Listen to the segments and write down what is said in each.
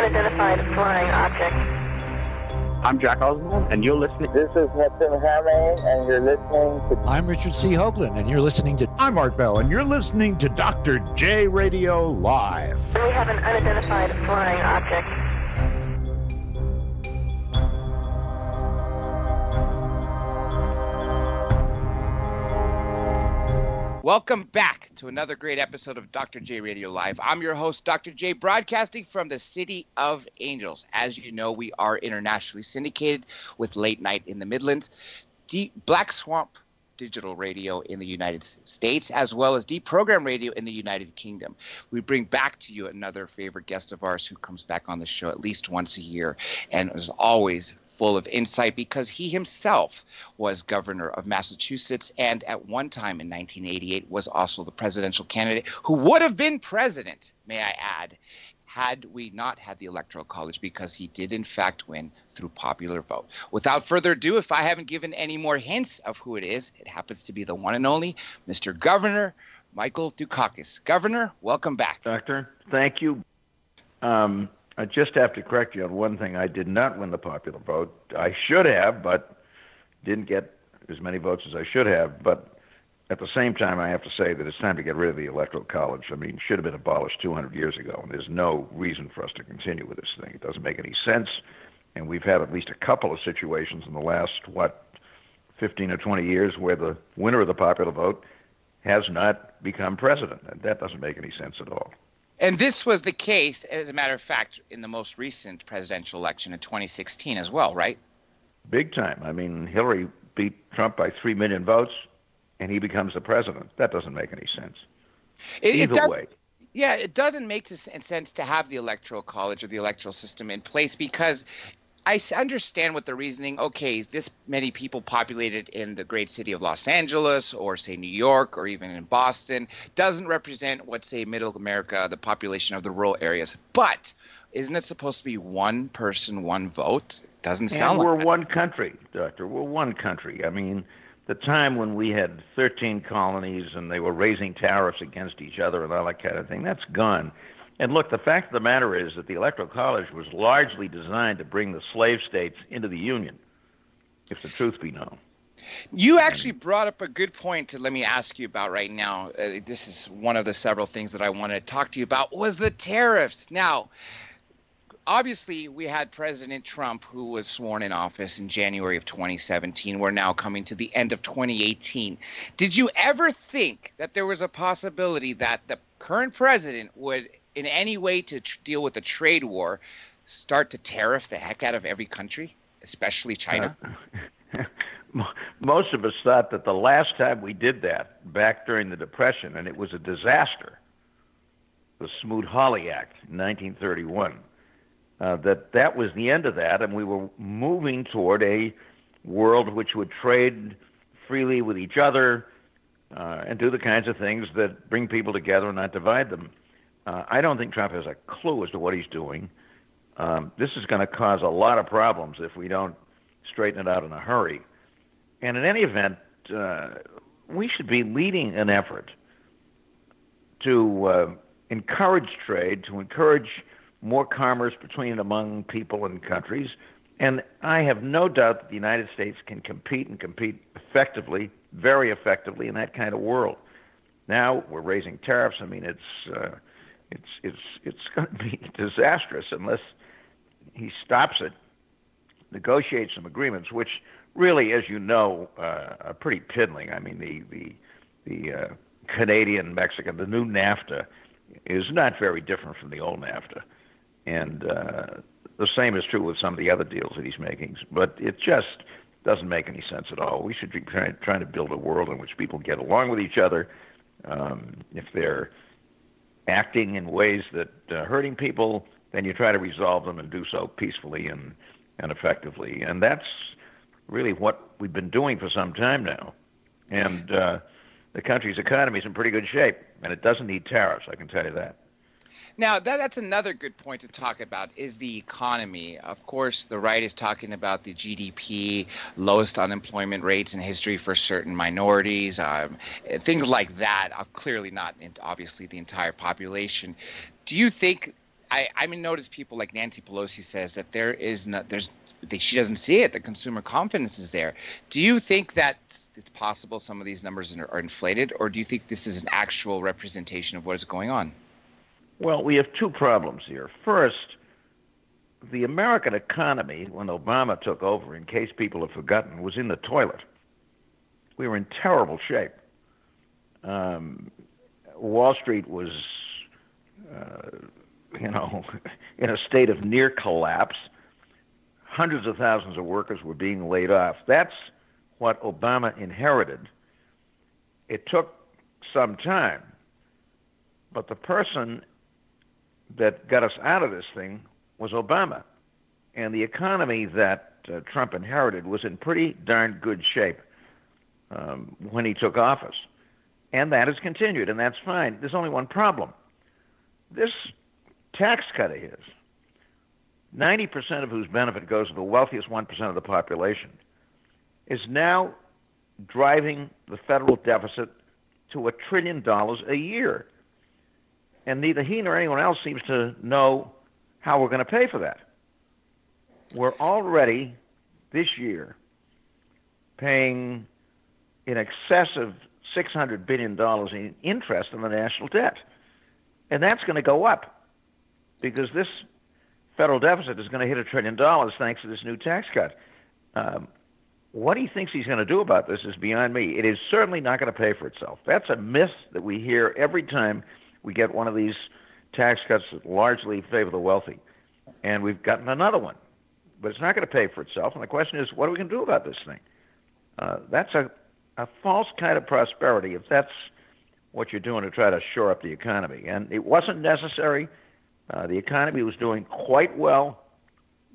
unidentified flying object. I'm Jack Oswald, and you're listening. This is Hudson Hamay, and you're listening to... I'm Richard C. Hoagland, and you're listening to... I'm Art Bell, and you're listening to Dr. J Radio Live. We have an unidentified flying object. Welcome back to another great episode of Dr. J Radio Live. I'm your host, Dr. J, broadcasting from the City of Angels. As you know, we are internationally syndicated with Late Night in the Midlands, Black Swamp Digital Radio in the United States, as well as Deep Program Radio in the United Kingdom. We bring back to you another favorite guest of ours who comes back on the show at least once a year and is always full of insight because he himself was governor of Massachusetts and at one time in 1988 was also the presidential candidate who would have been president, may I add, had we not had the Electoral College, because he did in fact win through popular vote. Without further ado, if I haven't given any more hints of who it is, it happens to be the one and only Mr. Governor Michael Dukakis. Governor, welcome back. Doctor, thank you. I just have to correct you on one thing. I did not win the popular vote. I should have, but didn't get as many votes as I should have. But at the same time, I have to say that it's time to get rid of the Electoral College. I mean, it should have been abolished 200 years ago, and there's no reason for us to continue with this thing. It doesn't make any sense, and we've had at least a couple of situations in the last, 15 or 20 years where the winner of the popular vote has not become president, and that doesn't make any sense at all. And this was the case, as a matter of fact, in the most recent presidential election in 2016 as well, right? Big time. I mean, Hillary beat Trump by 3 million votes, and he becomes the president. That doesn't make any sense. Either way. Yeah, it doesn't make sense to have the Electoral College or the electoral system in place because I understand what the reasoning, okay, this many people populated in the great city of Los Angeles or, say, New York or even in Boston doesn't represent what, say, Middle America, the population of the rural areas. But isn't it supposed to be one person, one vote? It doesn't sound like that. We're one country, Doctor. We're one country. I mean, the time when we had 13 colonies and they were raising tariffs against each other and all that kind of thing, that's gone. And look, the fact of the matter is that the Electoral College was largely designed to bring the slave states into the Union, if the truth be known. You actually brought up a good point to let me ask you about right now. This is one of the several things that I wanted to talk to you about was the tariffs. Now, obviously, we had President Trump, who was sworn in office in January of 2017. We're now coming to the end of 2018. Did you ever think that there was a possibility that the current president would, in any way to deal with the trade war, start to tariff the heck out of every country, especially China? Most of us thought that the last time we did that, back during the Depression, and it was a disaster, the Smoot-Hawley Act in 1931, that was the end of that, and we were moving toward a world which would trade freely with each other and do the kinds of things that bring people together and not divide them. I don't think Trump has a clue as to what he's doing. This is going to cause a lot of problems if we don't straighten it out in a hurry. And in any event, we should be leading an effort to encourage trade, to encourage more commerce between and among people and countries. And I have no doubt that the United States can compete and compete effectively, very effectively in that kind of world. Now we're raising tariffs. I mean, it's going to be disastrous unless he stops it, negotiates some agreements, which really, as you know, are pretty piddling. I mean, the Canadian, Mexican, the new NAFTA is not very different from the old NAFTA. And the same is true with some of the other deals that he's making. But it just doesn't make any sense at all. We should be trying to build a world in which people get along with each other. If they're acting in ways that are hurting people, then you try to resolve them and do so peacefully and effectively. And that's really what we've been doing for some time now. And the country's economy is in pretty good shape, and it doesn't need tariffs, I can tell you that. Now, that's another good point to talk about is the economy. Of course, the right is talking about the GDP, lowest unemployment rates in history for certain minorities, things like that. Clearly not, obviously, the entire population. Do you think I mean, notice people like Nancy Pelosi says that she doesn't see it. The consumer confidence is there. Do you think that it's possible some of these numbers are inflated, or do you think this is an actual representation of what is going on? Well, we have two problems here. First, the American economy, when Obama took over, in case people have forgotten, was in the toilet. We were in terrible shape. Wall Street was, in a state of near collapse. Hundreds of thousands of workers were being laid off. That's what Obama inherited. It took some time, but the person that got us out of this thing was Obama. And the economy that Trump inherited was in pretty darn good shape when he took office. And that has continued, and that's fine. There's only one problem. This tax cut of his, 90% of whose benefit goes to the wealthiest 1% of the population, is now driving the federal deficit to $1 trillion a year. And neither he nor anyone else seems to know how we're going to pay for that. We're already, this year, paying in excess of $600 billion in interest on the national debt. And that's going to go up because this federal deficit is going to hit $1 trillion thanks to this new tax cut. What he thinks he's going to do about this is beyond me. It is certainly not going to pay for itself. That's a myth that we hear every time we get one of these tax cuts that largely favor the wealthy. And we've gotten another one. But it's not going to pay for itself. And the question is, what are we going to do about this thing? That's a false kind of prosperity if that's what you're doing to try to shore up the economy. And it wasn't necessary. The economy was doing quite well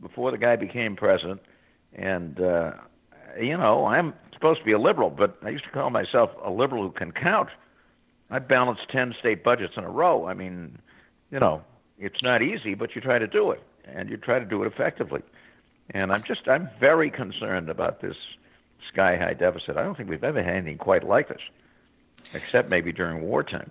before the guy became president. And, I'm supposed to be a liberal, but I used to call myself a liberal who can count. I balanced 10 state budgets in a row. I mean, it's not easy, but you try to do it, and you try to do it effectively. And I'm very concerned about this sky-high deficit. I don't think we've ever had anything quite like this, except maybe during wartime.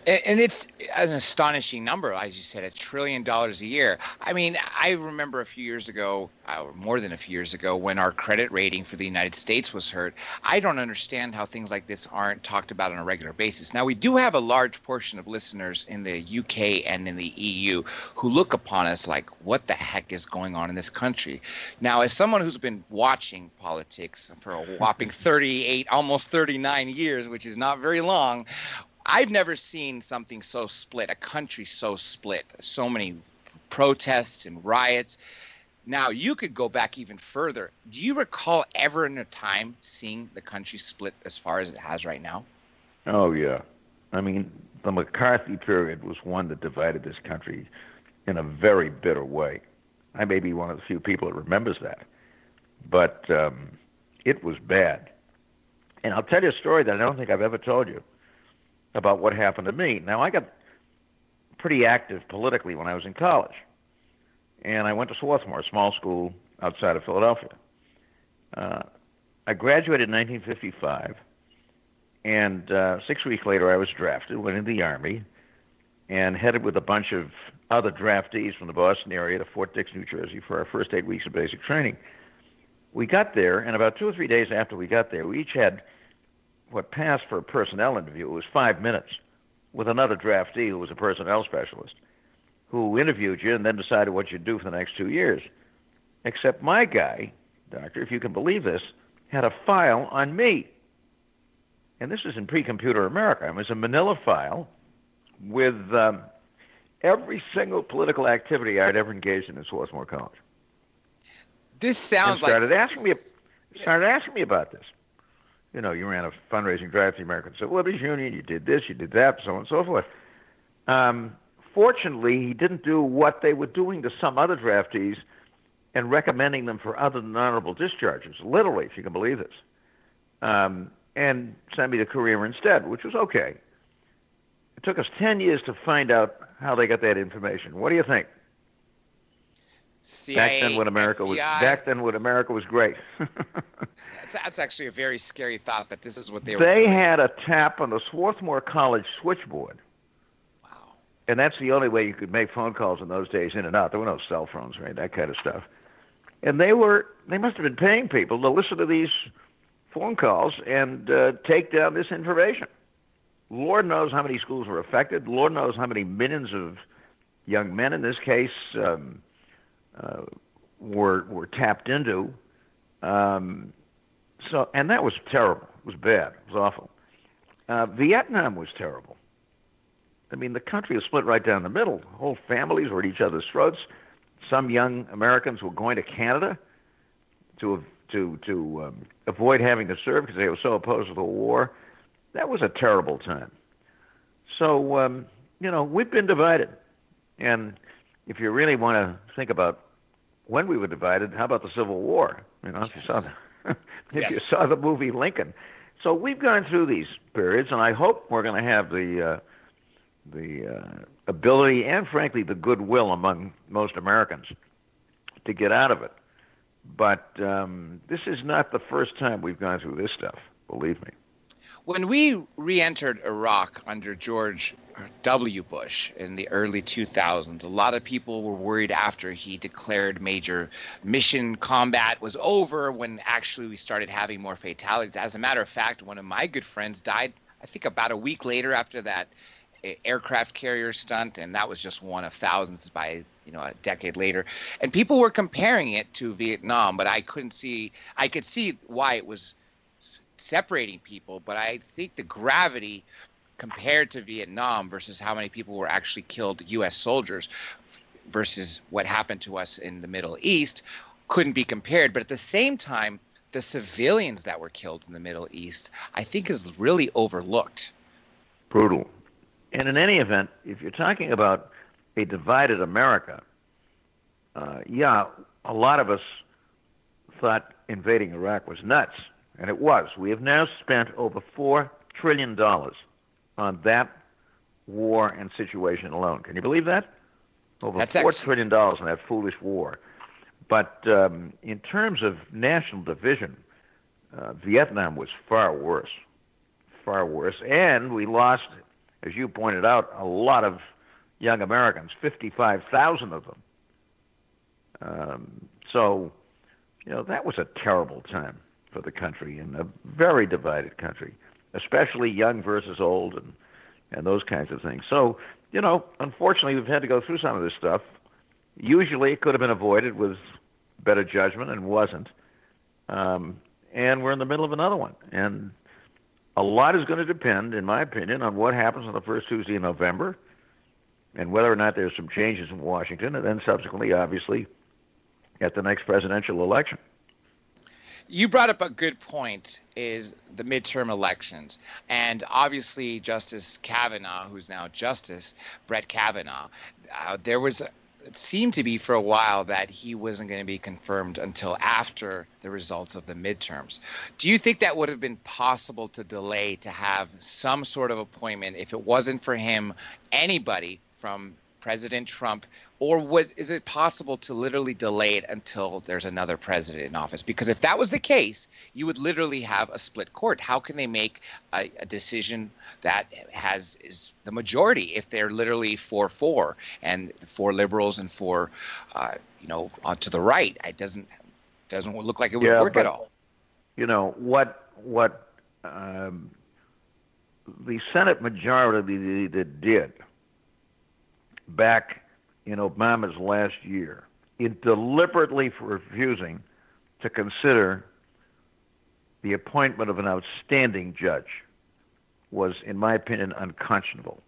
And it's an astonishing number, as you said, $1 trillion a year. I mean, I remember a few years ago, or more than a few years ago, when our credit rating for the United States was hurt. I don't understand how things like this aren't talked about on a regular basis. Now, we do have a large portion of listeners in the UK and in the EU who look upon us like, what the heck is going on in this country? Now, as someone who's been watching politics for a whopping 38, almost 39 years, which is not very long, I've never seen something so split, a country so split, so many protests and riots. Now, you could go back even further. Do you recall ever in a time seeing the country split as far as it has right now? Oh, yeah. I mean, the McCarthy period was one that divided this country in a very bitter way. I may be one of the few people that remembers that. But it was bad. And I'll tell you a story that I don't think I've ever told you about what happened to me. Now, I got pretty active politically when I was in college. And I went to Swarthmore, a small school outside of Philadelphia. I graduated in 1955, and 6 weeks later I was drafted, went into the Army, and headed with a bunch of other draftees from the Boston area to Fort Dix, New Jersey for our first 8 weeks of basic training. We got there, and about 2 or 3 days after we got there, we each had what passed for a personnel interview. It was 5 minutes with another draftee who was a personnel specialist who interviewed you and then decided what you'd do for the next 2 years. Except my guy, doctor, if you can believe this, had a file on me. And this is in pre-computer America. It was a manila file with every single political activity I'd ever engaged in Swarthmore College. This sounds like... Started asking me about this. You ran a fundraising drive to the American Civil Liberties Union, you did this, you did that, so on and so forth. Fortunately, he didn't do what they were doing to some other draftees and recommending them for other than honorable discharges, literally, if you can believe this, and sent me to career instead, which was okay. It took us 10 years to find out how they got that information. What do you think? CIA, back then when America was great. That's actually a very scary thought that this is what they were doing. They had a tap on the Swarthmore College switchboard. Wow. And that's the only way you could make phone calls in those days in and out. There were no cell phones, right? That kind of stuff. And they must have been paying people to listen to these phone calls and take down this information. Lord knows how many schools were affected. Lord knows how many millions of young men, in this case, were tapped into. And that was terrible. It was bad. It was awful. Vietnam was terrible. I mean, the country was split right down the middle. Whole families were at each other's throats. Some young Americans were going to Canada to avoid having to serve because they were so opposed to the war. That was a terrible time. So, we've been divided. And if you really want to think about when we were divided, how about the Civil War? If you saw the movie Lincoln. So we've gone through these periods, and I hope we're going to have the ability and, frankly, the goodwill among most Americans to get out of it. But this is not the first time we've gone through this stuff, believe me. When we re-entered Iraq under George W. Bush in the early 2000s, a lot of people were worried after he declared major mission combat was over when actually we started having more fatalities. As a matter of fact, one of my good friends died, I think about a week later after that aircraft carrier stunt, and that was just one of thousands by a decade later. And people were comparing it to Vietnam, but I could see why it was separating people, but I think the gravity compared to Vietnam versus how many people were actually killed, U.S. soldiers, versus what happened to us in the Middle East couldn't be compared. But at the same time, the civilians that were killed in the Middle East, I think, is really overlooked. Brutal. And in any event, if you're talking about a divided America, a lot of us thought invading Iraq was nuts. And it was. We have now spent over $4 trillion on that war and situation alone. Can you believe that? Over $4 trillion on that foolish war. But in terms of national division, Vietnam was far worse. Far worse. And we lost, as you pointed out, a lot of young Americans, 55,000 of them. So, that was a terrible time for the country, in a very divided country, especially young versus old and those kinds of things. So, unfortunately, we've had to go through some of this stuff. Usually it could have been avoided with better judgment and wasn't. And we're in the middle of another one. And a lot is going to depend, in my opinion, on what happens on the first Tuesday in November and whether or not there's some changes in Washington, and then subsequently, obviously, at the next presidential election. You brought up a good point, is the midterm elections. And obviously Justice Kavanaugh, who's now Justice, Brett Kavanaugh, it seemed to be for a while that he wasn't going to be confirmed until after the results of the midterms. Do you think that would have been possible to delay, to have some sort of appointment, if it wasn't for him, anybody from President Trump, or is it possible to literally delay it until there's another president in office? Because if that was the case, you would literally have a split court. How can they make a decision that is the majority if they're literally 4-4 and 4 liberals and 4, to the right? It doesn't look like it would work at all. What the Senate majority did back in Obama's last year, in deliberately refusing to consider the appointment of an outstanding judge, was, in my opinion, unconscionable.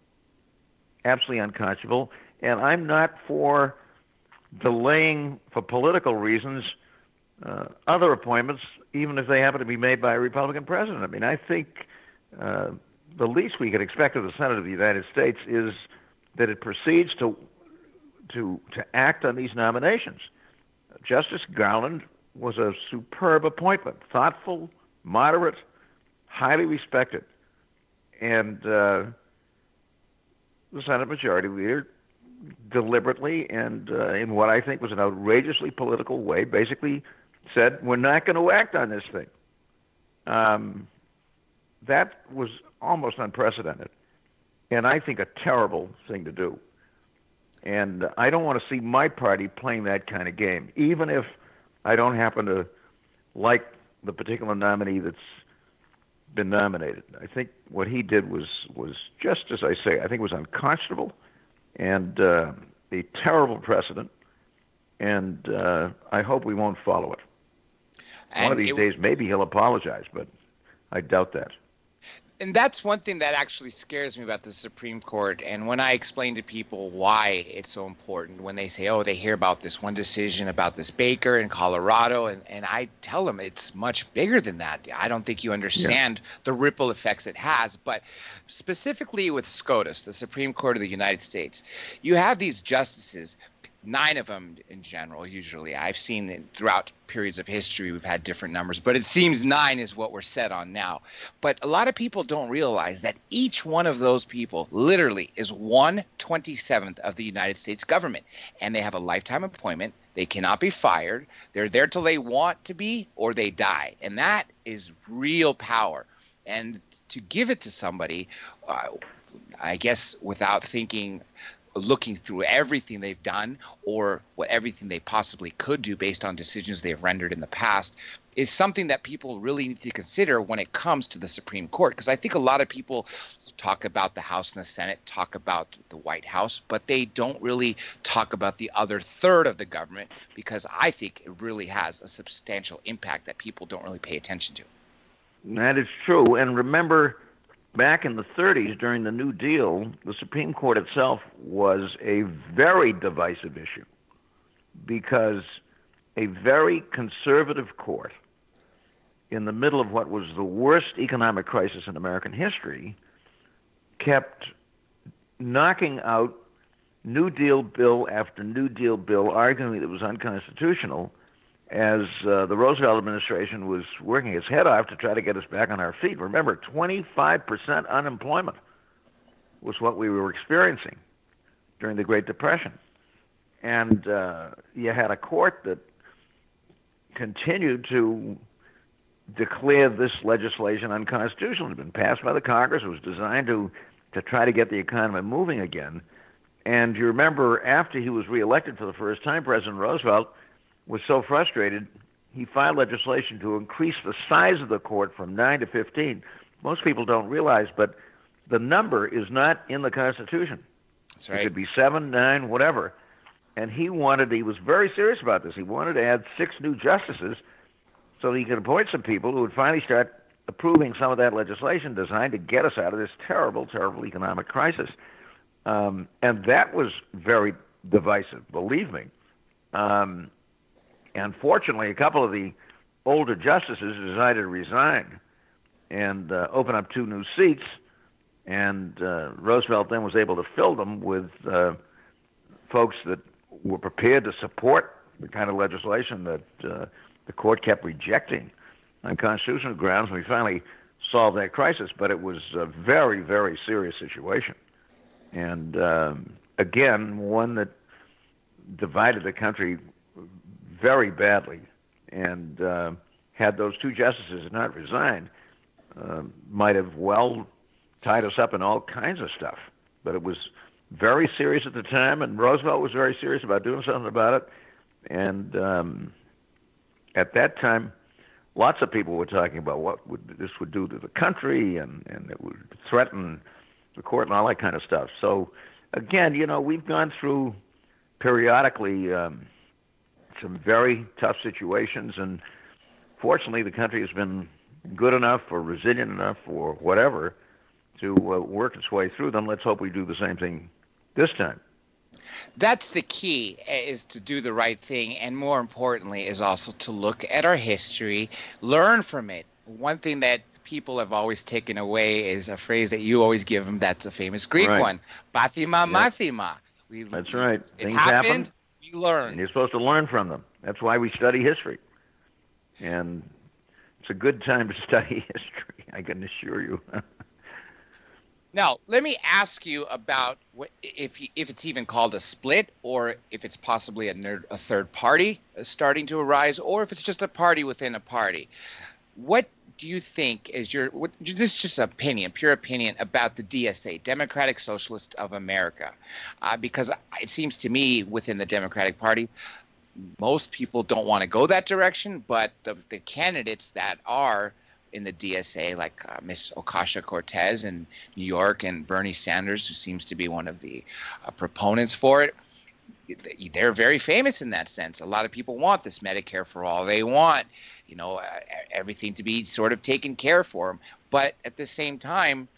Absolutely unconscionable. And I'm not for delaying, for political reasons, other appointments, even if they happen to be made by a Republican president. I mean, I think the least we could expect of the Senate of the United States is that it proceeds to act on these nominations. Justice Garland was a superb appointment, thoughtful, moderate, highly respected. And the Senate Majority Leader deliberately and in what I think was an outrageously political way basically said, we're not going to act on this thing. That was almost unprecedented. And I think a terrible thing to do. And I don't want to see my party playing that kind of game, even if I don't happen to like the particular nominee that's been nominated. I think what he did was just as I say. I think it was unconscionable and a terrible precedent, and I hope we won't follow it. One of these days, maybe he'll apologize, but I doubt that. And that's one thing that actually scares me about the Supreme Court. And when I explain to people why it's so important, when they say, oh, they hear about this one decision about this baker in Colorado, and I tell them it's much bigger than that. I don't think you understand the ripple effects it has. But specifically with SCOTUS, the Supreme Court of the United States, you have these justices, 9 of them in general, usually. I've seen it throughout periods of history, we've had different numbers, but it seems 9 is what we're set on now. But a lot of people don't realize that each one of those people literally is 1/27th of the United States government, and they have a lifetime appointment. They cannot be fired. They're there till they want to be or they die, and that is real power. And to give it to somebody, I guess without looking through everything they've done or everything they possibly could do based on decisions they've rendered in the past is something that people really need to consider when it comes to the Supreme Court. Because I think a lot of people talk about the House and the Senate, talk about the White House, but they don't really talk about the other third of the government, because I think it really has a substantial impact that people don't really pay attention to. That is true. And remember, back in the 30s, during the New Deal, the Supreme Court itself was a very divisive issue because a very conservative court in the middle of what was the worst economic crisis in American history kept knocking out New Deal bill after New Deal bill, arguing that it was unconstitutional, as the Roosevelt administration was working its head off to try to get us back on our feet. Remember, 25% unemployment was what we were experiencing during the Great Depression. And you had a court that continued to declare this legislation unconstitutional. It had been passed by the Congress. It was designed to try to get the economy moving again. And you remember, after he was reelected for the first time, President Roosevelt was so frustrated, he filed legislation to increase the size of the court from 9 to 15. Most people don't realize, but the number is not in the Constitution. That's right. It could be 7, 9, whatever. And he was very serious about this. He wanted to add 6 new justices so that he could appoint some people who would finally start approving some of that legislation designed to get us out of this terrible, terrible economic crisis. And that was very divisive, believe me. And fortunately, a couple of the older justices decided to resign and open up 2 new seats, and Roosevelt then was able to fill them with folks that were prepared to support the kind of legislation that the court kept rejecting on constitutional grounds. We finally solved that crisis, but it was a very, very serious situation. And again, one that divided the country very badly, and had those 2 justices not resigned, might have tied us up in all kinds of stuff. But it was very serious at the time, and Roosevelt was very serious about doing something about it. And at that time, lots of people were talking about what this would do to the country, and it would threaten the court and all that kind of stuff. So, again, we've gone through periodically some very tough situations, and fortunately the country has been good enough or resilient enough or whatever to work its way through them. Let's hope we do the same thing this time. That's the key, is to do the right thing, and more importantly is also to look at our history, learn from it. One thing that people have always taken away is a phrase that you always give them, that's a famous Greek one, pathima mathema. That's right. Things happened. We learn. And you're supposed to learn from them. That's why we study history. And it's a good time to study history, I can assure you. Now, let me ask you about if it's even called a split, or if it's possibly a third party starting to arise, or if it's just a party within a party. What do you think is this is just opinion, pure opinion about the DSA, Democratic Socialists of America? Because it seems to me within the Democratic Party, most people don't want to go that direction, but the candidates that are in the DSA, like Miss Ocasio-Cortez in New York and Bernie Sanders, who seems to be one of the proponents for it, they're very famous in that sense. A lot of people want this Medicare for all. They want, everything to be sort of taken care for them. But at the same time,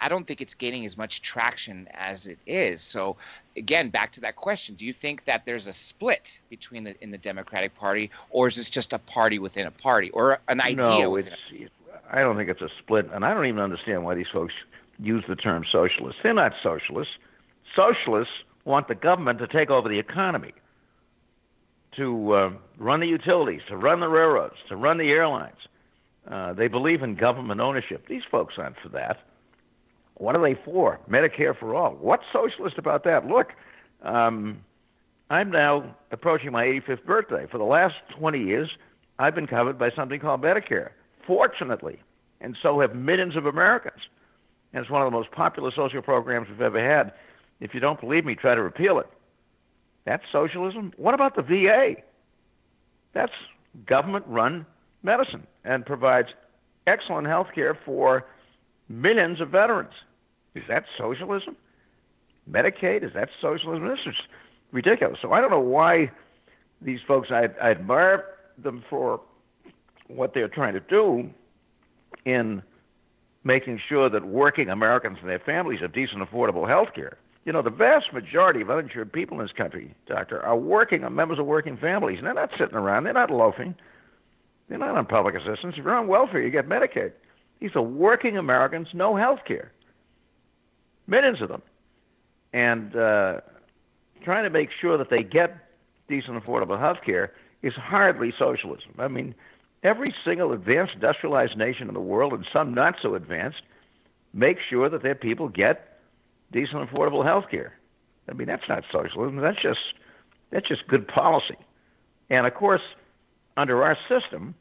I don't think it's gaining as much traction as it is. So again, back to that question, do you think that there's a split in the Democratic Party, or is this just a party within a party, or an idea? No, I don't think it's a split, and I don't even understand why these folks use the term socialist. They're not socialists. Socialists want the government to take over the economy, to run the utilities, to run the railroads, to run the airlines. They believe in government ownership. These folks aren't for that. What are they for? Medicare for all. What's socialist about that? Look, I'm now approaching my 85th birthday. For the last 20 years, I've been covered by something called Medicare, fortunately, and so have millions of Americans. And it's one of the most popular social programs we've ever had. If you don't believe me, try to repeal it. That's socialism. What about the VA? That's government-run medicine and provides excellent health care for millions of veterans. Is that socialism? Medicaid, is that socialism? This is ridiculous. So I don't know why these folks, I admire them for what they're trying to do in making sure that working Americans and their families have decent, affordable health care. The vast majority of uninsured people in this country, Doctor, are members of working families, and they're not sitting around. They're not loafing. They're not on public assistance. If you're on welfare, you get Medicaid. These are working Americans, no health care. Millions of them. And trying to make sure that they get decent, affordable health care is hardly socialism. I mean, every single advanced industrialized nation in the world, and some not so advanced, make sure that their people get decent, affordable health care. I mean, that's not socialism. That's just good policy. And, of course, under our system,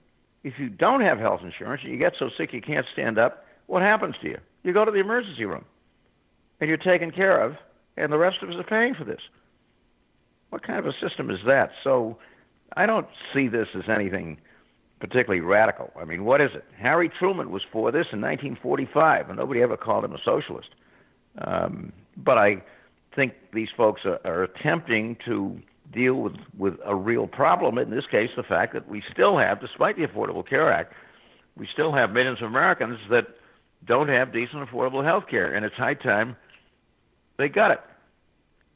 if you don't have health insurance and you get so sick you can't stand up, what happens to you? You go to the emergency room, and you're taken care of, and the rest of us are paying for this. What kind of a system is that? So I don't see this as anything particularly radical. I mean, what is it? Harry Truman was for this in 1945, and nobody ever called him a socialist. But I think these folks are attempting to deal with a real problem, in this case, the fact that we still have, despite the Affordable Care Act, we still have millions of Americans that don't have decent, affordable health care, and it's high time they got it.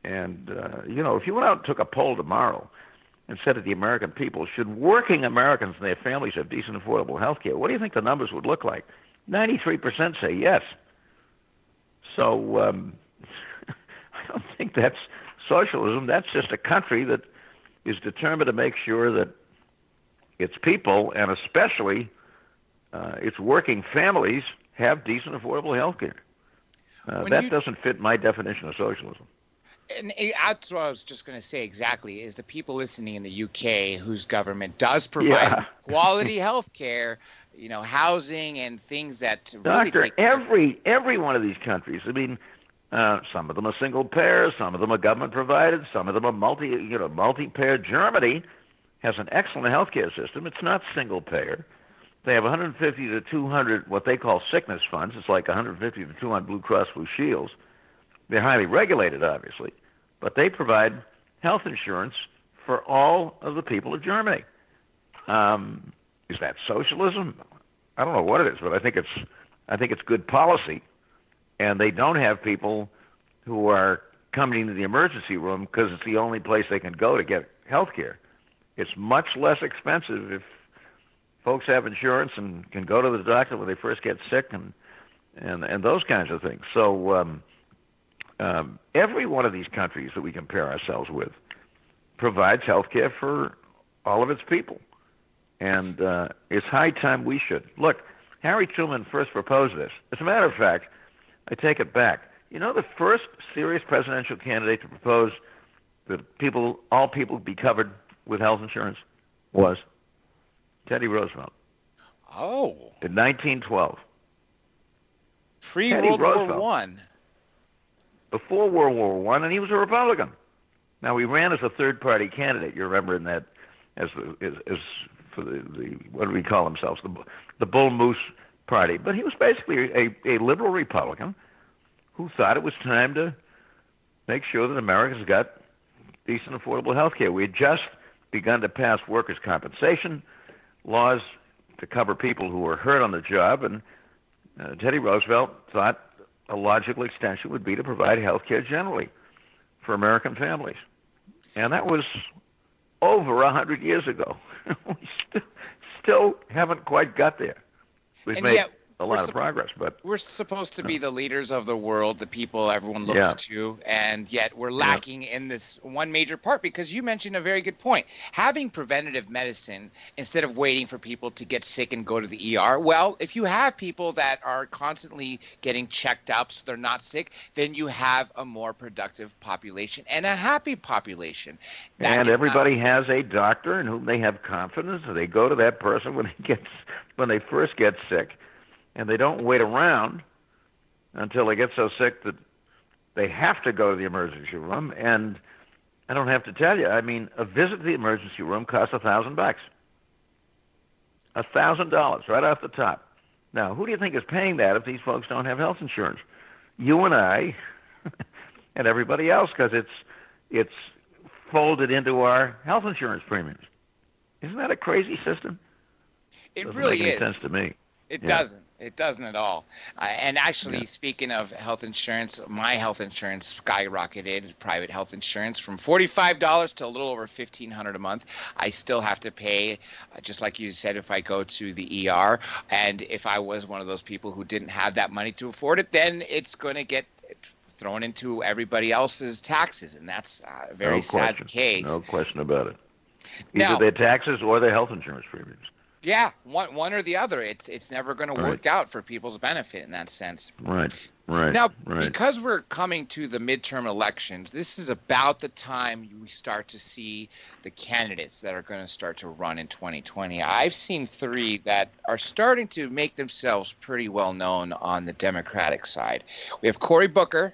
And, if you went out and took a poll tomorrow and said to the American people, should working Americans and their families have decent, affordable health care, what do you think the numbers would look like? 93% say yes. So I don't think that's socialism. That's just a country that is determined to make sure that its people, and especially its working families, have decent, affordable health care. That doesn't fit my definition of socialism. And that's what I was just going to say exactly, is the people listening in the UK whose government does provide quality health care, housing and things that really Doctor, every one of these countries, I mean, some of them are single payer, some of them are government provided, some of them are multi-payer. Germany has an excellent healthcare system. It's not single payer. They have 150 to 200 what they call sickness funds. It's like 150 to 200 Blue Cross Blue Shields. They're highly regulated, obviously, but they provide health insurance for all of the people of Germany. Is that socialism? I don't know what it is, but I think it's good policy. And they don't have people who are coming into the emergency room because it's the only place they can go to get health care. It's much less expensive if folks have insurance and can go to the doctor when they first get sick and those kinds of things. So every one of these countries that we compare ourselves with provides health care for all of its people. And it's high time we should. Look, Harry Truman first proposed this. As a matter of fact, I take it back. The first serious presidential candidate to propose that all people be covered with health insurance was Teddy Roosevelt. Oh. In 1912. Pre-World War One. Before World War One, and he was a Republican. Now, he ran as a third-party candidate. You remember in that, as for the what do we call themselves, the Bull Moose Party. But he was basically a liberal Republican who thought it was time to make sure that Americans got decent, affordable health care. We had just begun to pass workers' compensation laws to cover people who were hurt on the job, and Teddy Roosevelt thought a logical extension would be to provide health care generally for American families. And that was over 100 years ago. We still haven't quite got there. We've made a lot of progress, but we're supposed to be the leaders of the world, the people everyone looks to, and yet we're lacking in this one major part, because you mentioned a very good point. Having preventative medicine instead of waiting for people to get sick and go to the ER. Well, if you have people that are constantly getting checked up so they're not sick, then you have a more productive population and a happy population. And everybody has a doctor in whom they have confidence, and they go to that person when they first get sick. And they don't wait around until they get so sick that they have to go to the emergency room. And I don't have to tell you, I mean, a visit to the emergency room costs $1,000. $1,000 right off the top. Now, who do you think is paying that if these folks don't have health insurance? You and I and everybody else, because it's folded into our health insurance premiums. Isn't that a crazy system? It Doesn't really make any is. sense to me. It doesn't. It doesn't at all. And actually, speaking of health insurance, my health insurance skyrocketed, private health insurance, from $45 to a little over $1,500 a month. I still have to pay, just like you said, if I go to the ER. And if I was one of those people who didn't have that money to afford it, then it's going to get thrown into everybody else's taxes. And that's a very sad case. No question about it. Either their taxes or their health insurance premiums. Yeah, one or the other. It's never going to work out for people's benefit in that sense. Right. Now, because we're coming to the midterm elections, this is about the time we start to see the candidates that are going to start to run in 2020. I've seen three that are starting to make themselves pretty well known on the Democratic side. We have Cory Booker,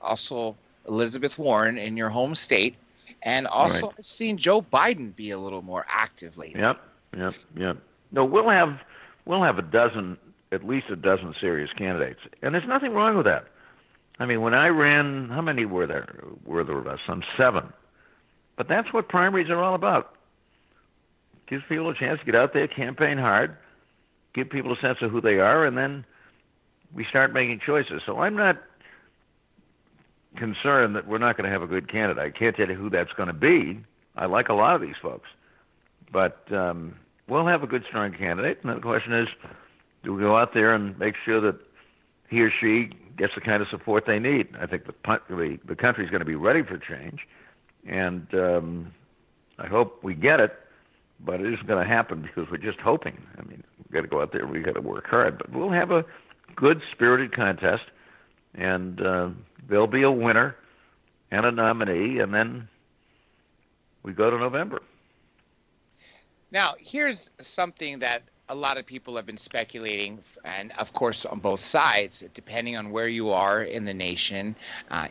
also Elizabeth Warren in your home state, and also I've seen Joe Biden be a little more active lately. Yep. No, we'll have at least a dozen serious candidates, and there's nothing wrong with that. I mean, when I ran, how many were there? Were there some 7? But that's what primaries are all about. Gives people a chance to get out there, campaign hard, give people a sense of who they are, and then we start making choices. So I'm not concerned that we're not going to have a good candidate. I can't tell you who that's going to be. I like a lot of these folks. But we'll have a good, strong candidate. And the question is, do we go out there and make sure that he or she gets the kind of support they need? I think the country's going to be ready for change. And I hope we get it, but it isn't going to happen because we're just hoping. I mean, we've got to go out there and we've got to work hard. But we'll have a good, spirited contest, and there'll be a winner and a nominee, and then we go to November. Now, here's something that a lot of people have been speculating, and of course on both sides, depending on where you are in the nation,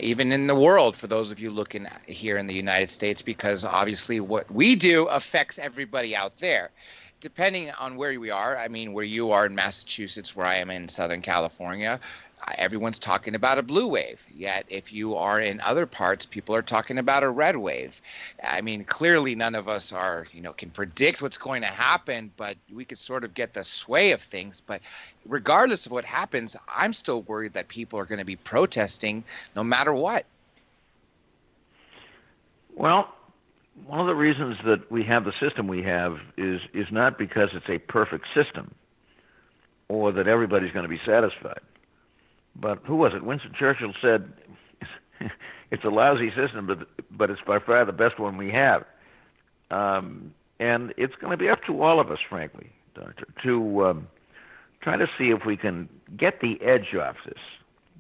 even in the world, for those of you looking here in the United States, because obviously what we do affects everybody out there. Depending on where we are, I mean, where you are in Massachusetts, where I am in Southern California, everyone's talking about a blue wave. Yet if you are in other parts, people are talking about a red wave. I mean, clearly none of us can predict what's going to happen, but we could sort of get the sway of things. But regardless of what happens, I'm still worried that people are going to be protesting no matter what. Well, one of the reasons that we have the system we have is not because it's a perfect system or that everybody's going to be satisfied. But who was it? Winston Churchill said, it's a lousy system, but it's by far the best one we have. And it's going to be up to all of us, frankly, Doctor, to try to see if we can get the edge off this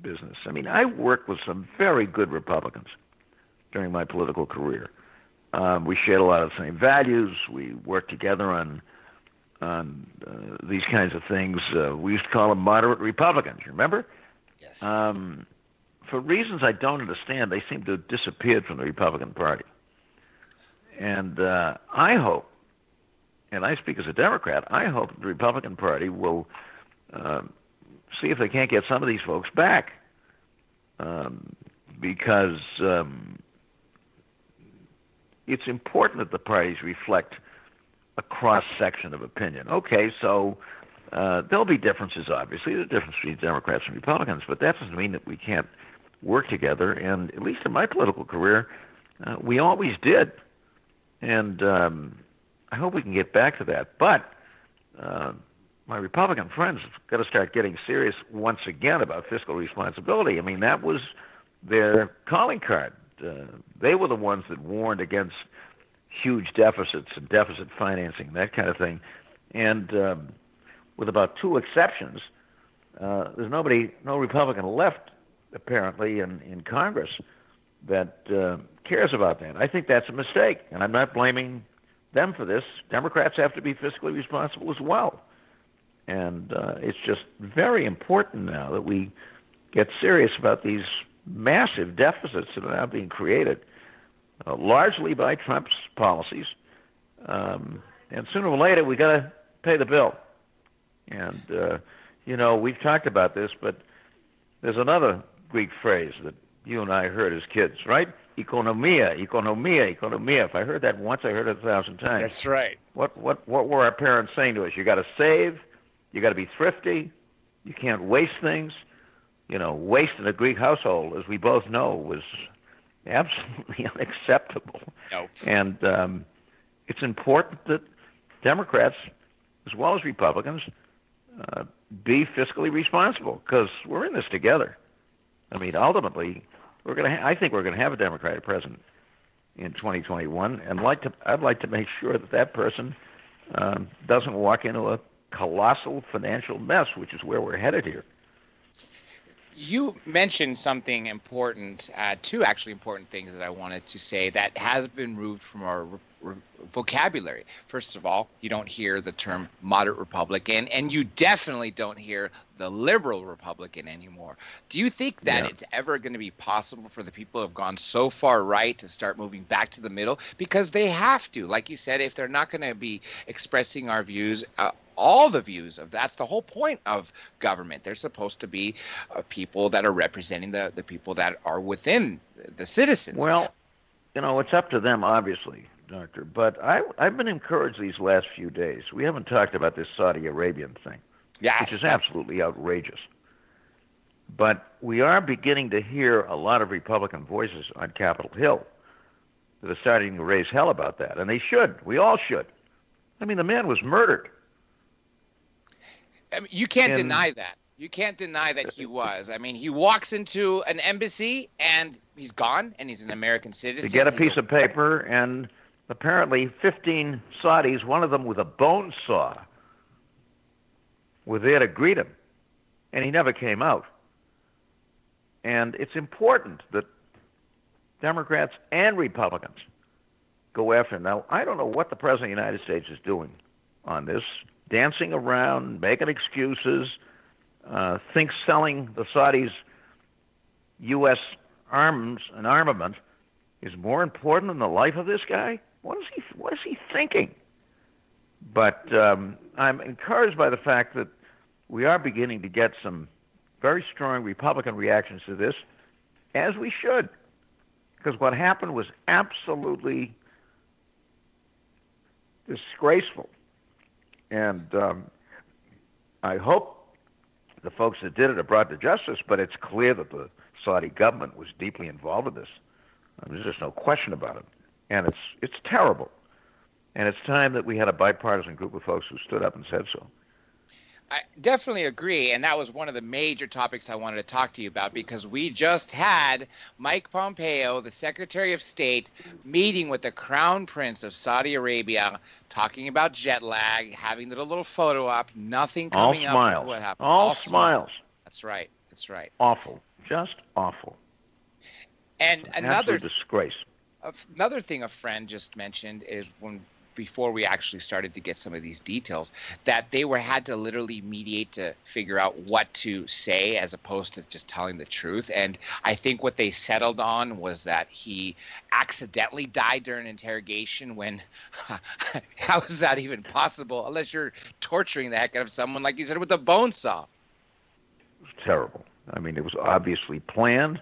business. I mean, I worked with some very good Republicans during my political career. We shared a lot of the same values. We worked together on on these kinds of things. We used to call them moderate Republicans, remember? Yes. For reasons I don't understand, they seem to have disappeared from the Republican Party. And I hope, and I speak as a Democrat, I hope the Republican Party will see if they can't get some of these folks back. Because it's important that the parties reflect a cross-section of opinion. Okay, so there'll be differences, obviously. There's a difference between Democrats and Republicans, but that doesn't mean that we can't work together. And at least in my political career, we always did. And I hope we can get back to that. But my Republican friends have got to start getting serious once again about fiscal responsibility. I mean, that was their calling card. They were the ones that warned against huge deficits and deficit financing, that kind of thing. And with about two exceptions, there's no Republican left, apparently, in Congress that cares about that. I think that's a mistake, and I'm not blaming them for this. Democrats have to be fiscally responsible as well. And it's just very important now that we get serious about these massive deficits that are now being created, largely by Trump's policies. And sooner or later, we got to pay the bill. And, we've talked about this, but there's another Greek phrase that you and I heard as kids, right? Economia, economia, economia. If I heard that once, I heard it 1,000 times. That's right. What were our parents saying to us? You got to save. You got to be thrifty. You can't waste things. Waste in a Greek household, as we both know, was absolutely unacceptable. Nope. And it's important that Democrats, as well as Republicans, be fiscally responsible, because we're in this together. I mean, ultimately, I think we're going to have a Democratic president in 2021, and I'd like to make sure that person doesn't walk into a colossal financial mess, which is where we're headed here. You mentioned something important, two actually important things that I wanted to say that has been removed from our vocabulary. First of all, you don't hear the term moderate Republican, and you definitely don't hear the liberal Republican anymore. Do you think that it's ever going to be possible for the people who have gone so far right to start moving back to the middle? Because they have to. Like you said, if they're not going to be expressing our views, all the views of that's the whole point of government. They're supposed to be people that are representing the people that are within the citizens. Well, it's up to them, obviously, Doctor. But I've been encouraged these last few days. We haven't talked about this Saudi Arabian thing, which is absolutely outrageous. But we are beginning to hear a lot of Republican voices on Capitol Hill that are starting to raise hell about that. And they should. We all should. I mean, the man was murdered. I mean, you can't deny that. You can't deny that he was. I mean, he walks into an embassy and he's gone, and he's an American citizen. To get a piece of paper, and apparently 15 Saudis, one of them with a bone saw, were there to greet him, and he never came out. And it's important that Democrats and Republicans go after him. Now, I don't know what the President of the United States is doing on this, dancing around, making excuses, thinks selling the Saudis U.S. arms and armament is more important than the life of this guy? What is he thinking? But I'm encouraged by the fact that we are beginning to get some very strong Republican reactions to this, as we should, because what happened was absolutely disgraceful. And I hope the folks that did it are brought to justice, but it's clear that the Saudi government was deeply involved in this. There's just no question about it. And it's terrible. And it's time that we had a bipartisan group of folks who stood up and said so. I definitely agree, and that was one of the major topics I wanted to talk to you about, because we just had Mike Pompeo, the Secretary of State, meeting with the Crown Prince of Saudi Arabia, talking about jet lag, having the little photo op, nothing coming up. What happened? All smiles. That's right. That's right. Awful. Just awful. And another absolute disgrace. Another thing a friend just mentioned is when before we actually started to get some of these details, that they had to literally mediate to figure out what to say as opposed to just telling the truth. And I think what they settled on was that he accidentally died during interrogation, when how is that even possible unless you're torturing the heck out of someone, like you said, with a bone saw? It was terrible. I mean, it was obviously planned.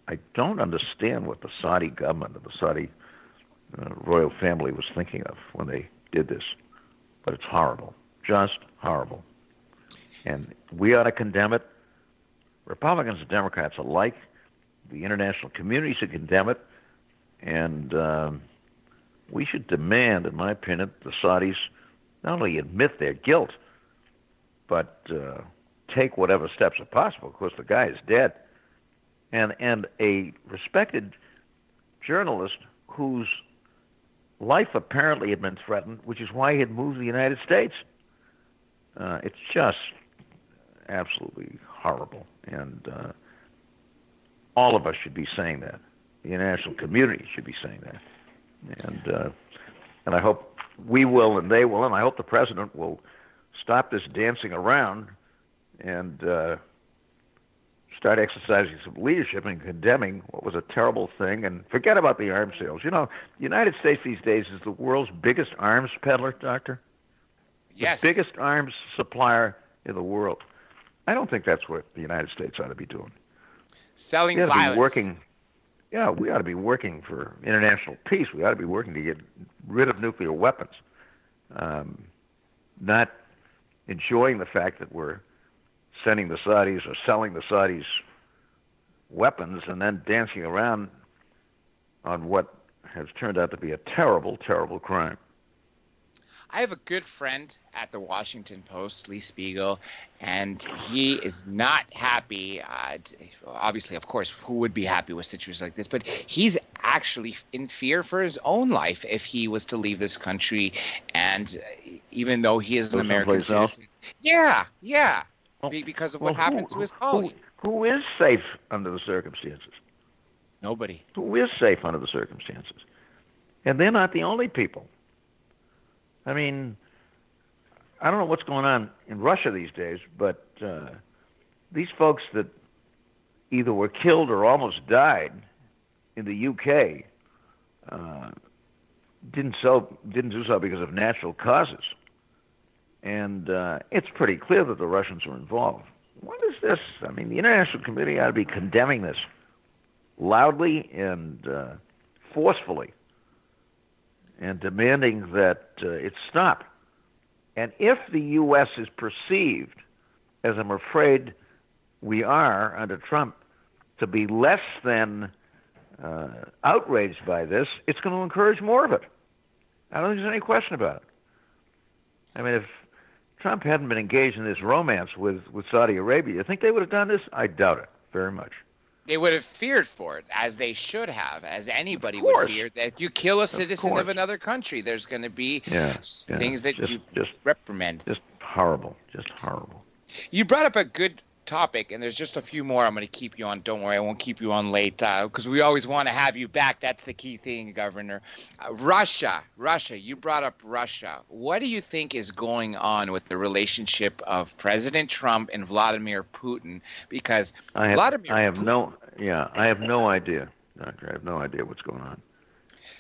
I don't understand what the Saudi government or the Saudi royal family was thinking of when they did this, but it's horrible, just horrible. And we ought to condemn it. Republicans and Democrats alike, the international community should condemn it, and we should demand, in my opinion, the Saudis not only admit their guilt, but take whatever steps are possible. Of course, the guy is dead. And a respected journalist whose life apparently had been threatened, which is why he had moved to the United States. It's just absolutely horrible. And all of us should be saying that. The international community should be saying that. And I hope we will and they will, and I hope the president will stop this dancing around and start exercising some leadership and condemning what was a terrible thing, and forget about the arms sales. You know, the United States these days is the world's biggest arms peddler, Doctor. Yes. The biggest arms supplier in the world. I don't think that's what the United States ought to be doing. Selling we ought to violence. Be working, yeah, we ought to be working for international peace. We ought to be working to get rid of nuclear weapons, not enjoying the fact that we're sending the Saudis or selling the Saudis weapons and then dancing around on what has turned out to be a terrible, terrible crime. I have a good friend at the Washington Post, Lee Spiegel, and he is not happy. Obviously, of course, who would be happy with situations like this? But he's actually in fear for his own life if he was to leave this country. And even though he is an American citizen, yeah, because of what happened to his colleague. Who is safe under the circumstances? Nobody. Who is safe under the circumstances? And they're not the only people. I mean, I don't know what's going on in Russia these days, but these folks that either were killed or almost died in the UK didn't do so because of natural causes. And it's pretty clear that the Russians are involved. What is this? I mean, the international community ought to be condemning this loudly and forcefully, and demanding that it stop. And if the U.S. is perceived, as I'm afraid we are under Trump, to be less than outraged by this, it's going to encourage more of it. I don't think there's any question about it. I mean, if Trump hadn't been engaged in this romance with Saudi Arabia, you think they would have done this? I doubt it very much. They would have feared for it, as they should have, as anybody would fear that if you kill a citizen of another country, there's going to be things that you reprimand. Just horrible, just horrible. You brought up a good topic, and there's just a few more I'm going to keep you on. Don't worry, I won't keep you on late, because we always want to have you back. That's the key thing, Governor. Russia, you brought up Russia. What do you think is going on with the relationship of President Trump and Vladimir Putin? Because I have no idea, Doctor. I have no idea what's going on.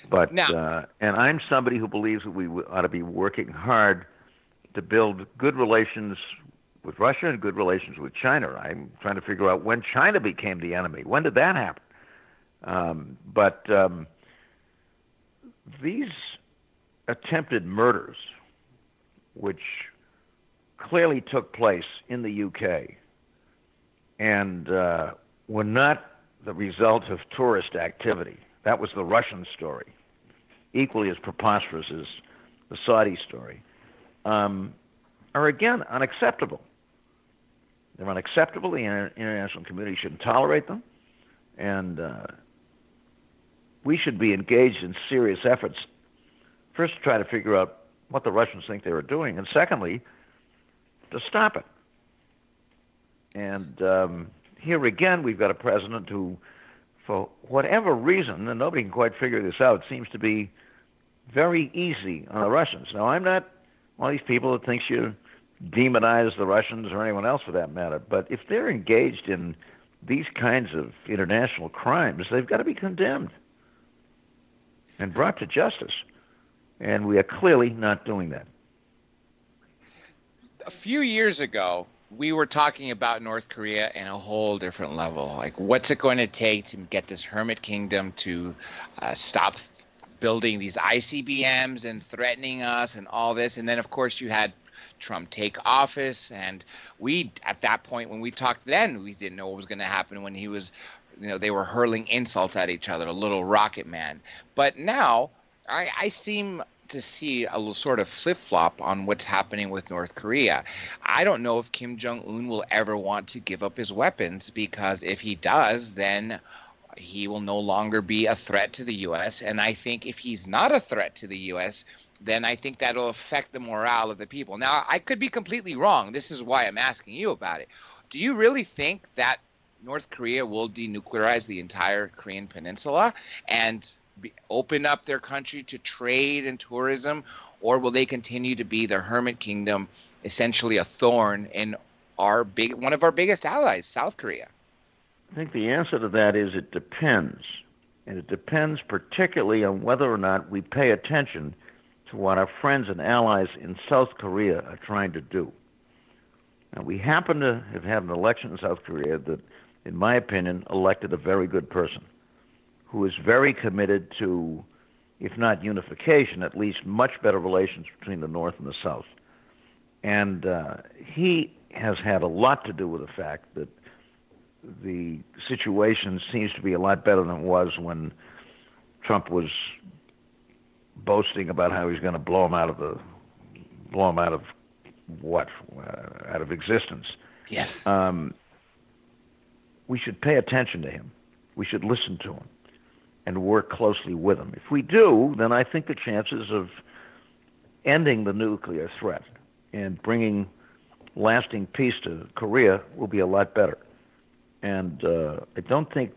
But now, and I'm somebody who believes that we ought to be working hard to build good relations with Russia and good relations with China. I'm trying to figure out when China became the enemy. When did that happen? But these attempted murders, which clearly took place in the UK and were not the result of tourist activity. That was the Russian story, equally as preposterous as the Saudi story, are again unacceptable. They're unacceptable. The international community shouldn't tolerate them. And we should be engaged in serious efforts, first to try to figure out what the Russians think they were doing, and secondly, to stop it. And here again, we've got a president who, for whatever reason, and nobody can quite figure this out, seems to be very easy on the Russians. Now, I'm not one of these people that thinks you demonize the Russians or anyone else for that matter, but if they're engaged in these kinds of international crimes, they've got to be condemned and brought to justice. And we are clearly not doing that. A few years ago, we were talking about North Korea in a whole different level. Like, what's it going to take to get this hermit kingdom to stop building these ICBMs and threatening us and all this? And then, of course, you had Trump take office. And we, at that point, when we talked then, we didn't know what was going to happen when he was, they were hurling insults at each other, a little rocket man. But now I seem to see a little sort of flip-flop on what's happening with North Korea. I don't know if Kim Jong-un will ever want to give up his weapons, because if he does, then he will no longer be a threat to the U.S. And I think if he's not a threat to the U.S., then I think that'll affect the morale of the people. Now, I could be completely wrong. This is why I'm asking you about it. Do you really think that North Korea will denuclearize the entire Korean peninsula and open up their country to trade and tourism, or will they continue to be the hermit kingdom, essentially a thorn in one of our biggest allies, South Korea? I think the answer to that is it depends. And it depends particularly on whether or not we pay attention to what our friends and allies in South Korea are trying to do. Now, we happen to have had an election in South Korea that, in my opinion, elected a very good person who is very committed to, if not unification, at least much better relations between the North and the South. And he has had a lot to do with the fact that the situation seems to be a lot better than it was when Trump was boasting about how he's going to blow him out of existence. Yes. We should pay attention to him. We should listen to him and work closely with him. If we do, then I think the chances of ending the nuclear threat and bringing lasting peace to Korea will be a lot better. And I don't think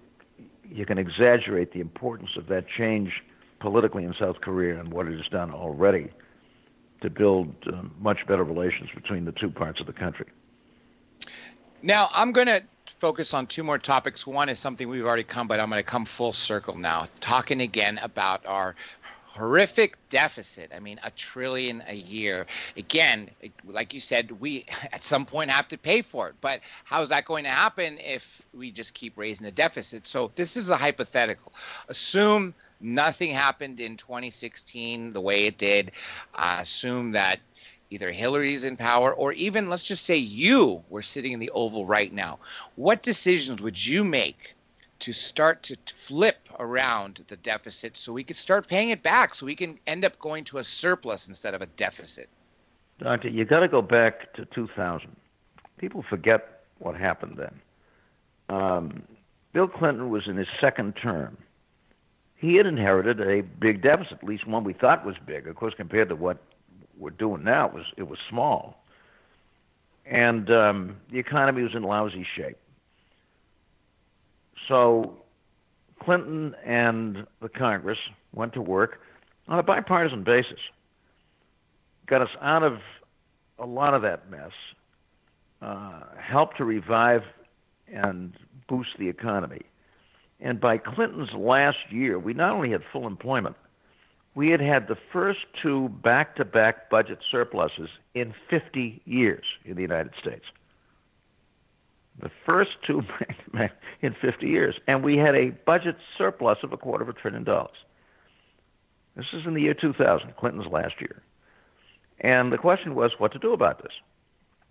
you can exaggerate the importance of that change politically in South Korea and what it has done already to build much better relations between the two parts of the country. Now, I'm going to focus on two more topics. One is something we've already but I'm going to come full circle now, talking again about our horrific deficit. I mean, $1 trillion a year. Again, like you said, we at some point have to pay for it. But how is that going to happen if we just keep raising the deficit? So this is a hypothetical. Assume nothing happened in 2016 the way it did. Assume that either Hillary's in power, or even, let's just say, you were sitting in the Oval right now. What decisions would you make to start to flip around the deficit so we could start paying it back, so we can end up going to a surplus instead of a deficit? Doctor, you got to go back to 2000. People forget what happened then. Bill Clinton was in his second term. He had inherited a big deficit, at least one we thought was big. Of course, compared to what we're doing now, it was small. And the economy was in lousy shape. So Clinton and the Congress went to work on a bipartisan basis, got us out of a lot of that mess, helped to revive and boost the economy. And by Clinton's last year, we not only had full employment, we had the first two back-to-back budget surpluses in 50 years in the United States. The first two back-to-back in 50 years. And we had a budget surplus of $250 billion. This is in the year 2000, Clinton's last year. And the question was what to do about this.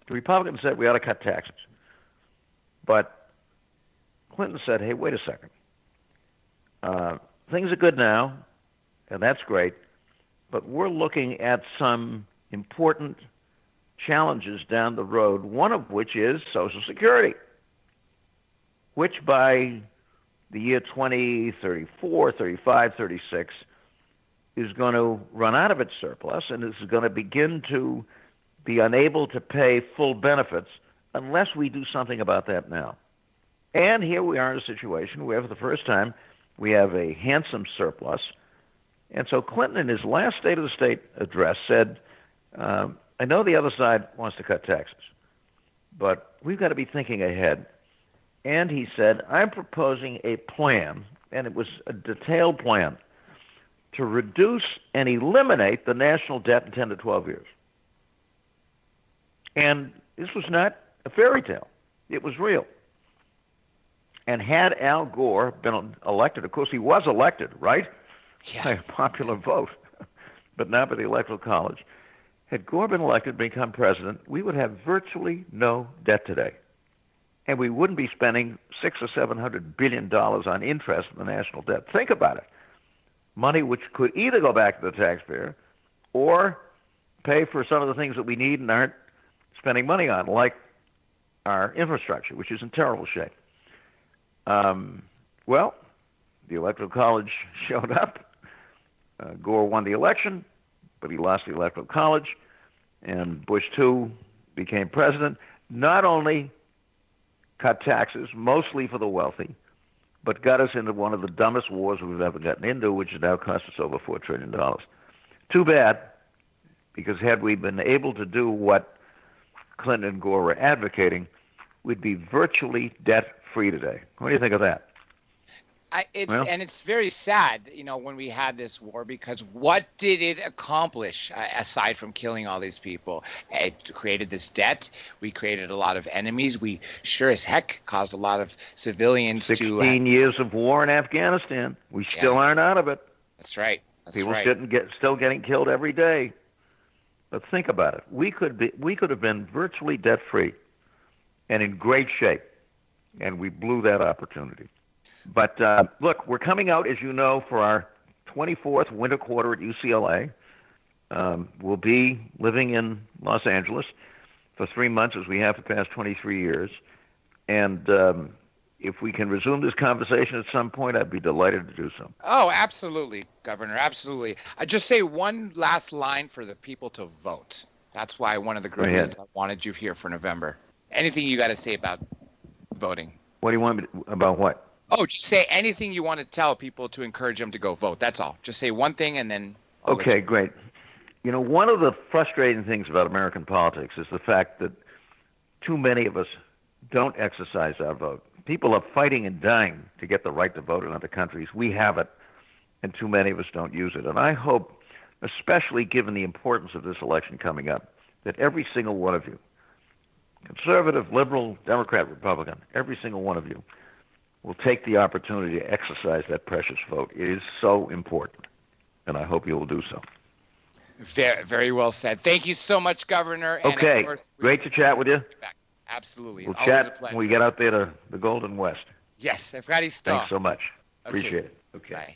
The Republicans said we ought to cut taxes. But Clinton said, hey, wait a second. Things are good now, and that's great, but we're looking at some important challenges down the road, one of which is Social Security, which by the year 2034, 35, 36 is going to run out of its surplus and is going to begin to be unable to pay full benefits unless we do something about that now. And here we are in a situation where for the first time we have a handsome surplus And so Clinton, in his last State of the State address, said, I know the other side wants to cut taxes, but we've got to be thinking ahead. And he said, I'm proposing a plan, and it was a detailed plan, to reduce and eliminate the national debt in 10 to 12 years. And this was not a fairy tale. It was real. And had Al Gore been elected, of course he was elected, right? Yeah. By a popular vote, but not by the Electoral College. Had Gore been elected, become president, we would have virtually no debt today. And we wouldn't be spending $600 or $700 billion on interest in the national debt. Think about it. Money which could either go back to the taxpayer or pay for some of the things that we need and aren't spending money on, like our infrastructure, which is in terrible shape. Well, the Electoral College showed up. Gore won the election, but he lost the Electoral College, and Bush II became president. Not only cut taxes, mostly for the wealthy, but got us into one of the dumbest wars we've ever gotten into, which has now cost us over $4 trillion. Too bad, because had we been able to do what Clinton and Gore were advocating, we'd be virtually debt-free today. What do you think of that? And it's very sad, when we had this war, because what did it accomplish aside from killing all these people? It created this debt. We created a lot of enemies. We sure as heck caused a lot of civilians 16 years of war in Afghanistan. We still aren't out of it. That's right. People still getting killed every day. But think about it. We could have been virtually debt-free and in great shape, and we blew that opportunity. But look, we're coming out, as you know, for our 24th winter quarter at UCLA. We'll be living in Los Angeles for 3 months, as we have for the past 23 years. And if we can resume this conversation at some point, I'd be delighted to do so. Oh, absolutely, Governor, absolutely. I just say one last line for the people to vote. That's why one of the great reasons I wanted you here for November. Anything you got to say about voting? What do you want me to, about what? Oh, just say anything you want to tell people to encourage them to go vote. That's all. Just say one thing and then... Okay, great. One of the frustrating things about American politics is the fact that too many of us don't exercise our vote. People are fighting and dying to get the right to vote in other countries. We have it, and too many of us don't use it. And I hope, especially given the importance of this election coming up, that every single one of you, conservative, liberal, Democrat, Republican, every single one of you, will take the opportunity to exercise that precious vote. It is so important, and I hope you will do so. Very, very well said. Thank you so much, Governor. Okay, and of course, great to chat with you. Absolutely. We'll chat when we get out there to the Golden West. Yes, Efradisto. Thanks so much. Appreciate it. Okay. Bye.